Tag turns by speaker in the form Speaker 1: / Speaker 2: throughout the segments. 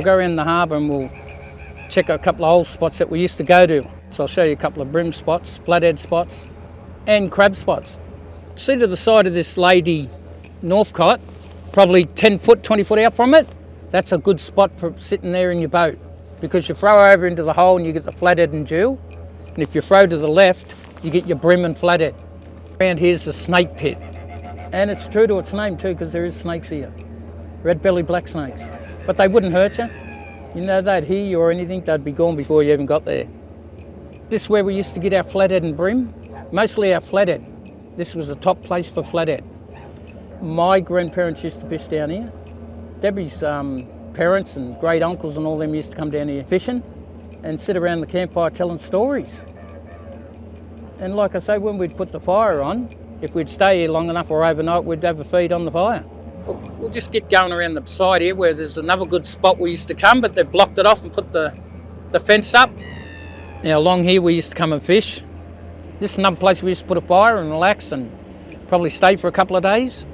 Speaker 1: go around the harbour and we'll check a couple of old spots that we used to go to. So I'll show you a couple of bream spots, flathead spots and crab spots. See to the side of this Lady Northcott, probably 10 foot, 20 foot out from it, that's a good spot for sitting there in your boat, because you throw over into the hole and you get the flathead and jewel, and if you throw to the left, you get your bream and flathead. Around here's the snake pit, and it's true to its name too, because there is snakes here, red-bellied black snakes, but they wouldn't hurt you. You know, they'd hear you or anything, they'd be gone before you even got there. This is where we used to get our flathead and bream, mostly our flathead. This was the top place for flathead. My grandparents used to fish down here. Debbie's parents and great uncles and all them used to come down here fishing and sit around the campfire telling stories. And like I say, when we'd put the fire on, if we'd stay here long enough or overnight, we'd have a feed on the fire. We'll just get going around the side here where there's another good spot we used to come, but they've blocked it off and put the fence up. Now along here we used to come and fish. This is another place we used to put a fire and relax and probably stay for a couple of days.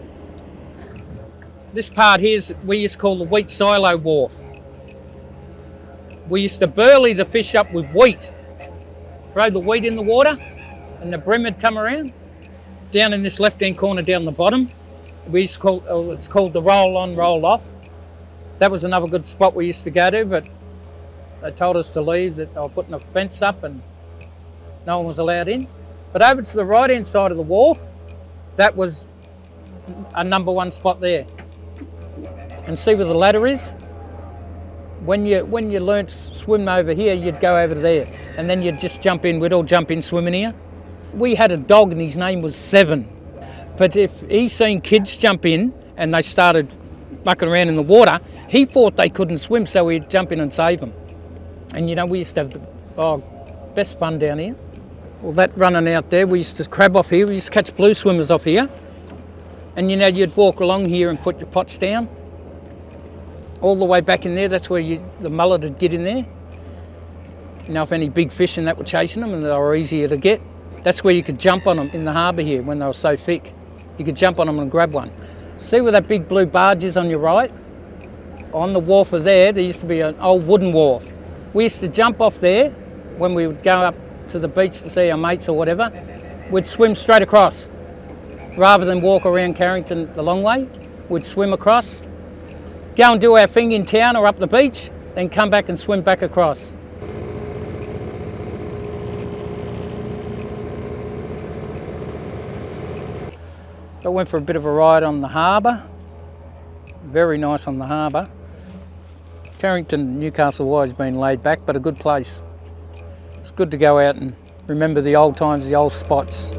Speaker 1: This part here we used to call the wheat silo wharf. We used to burley the fish up with wheat, throw the wheat in the water and the bream would come around. Down in this left hand corner down the bottom, we used to call, it's called the roll on, roll off. That was another good spot we used to go to, but they told us to leave, that they were putting a fence up and no one was allowed in. But over to the right hand side of the wharf, that was a number one spot there. And see where the ladder is? When you learnt to swim over here, you'd go over there and then you'd just jump in. We'd all jump in swimming here. We had a dog and his name was Seven. But if he seen kids jump in and they started mucking around in the water, he thought they couldn't swim, so we'd jump in and save them. And you know, we used to have the best fun down here. Well, that running out there, we used to crab off here. We used to catch blue swimmers off here. And you know, you'd walk along here and put your pots down. All the way back in there, that's where the mullet would get in there. You know, if any big fish and that were chasing them and they were easier to get, that's where you could jump on them in the harbour here when they were so thick. You could jump on them and grab one. See where that big blue barge is on your right? On the wharf of there used to be an old wooden wharf. We used to jump off there when we would go up to the beach to see our mates or whatever. We'd swim straight across. Rather than walk around Carrington the long way, we'd swim across, go and do our thing in town or up the beach, then come back and swim back across. I went for a bit of a ride on the harbour. Very nice on the harbour. Carrington, Newcastle Worimi been laid back, but a good place. It's good to go out and remember the old times, the old spots.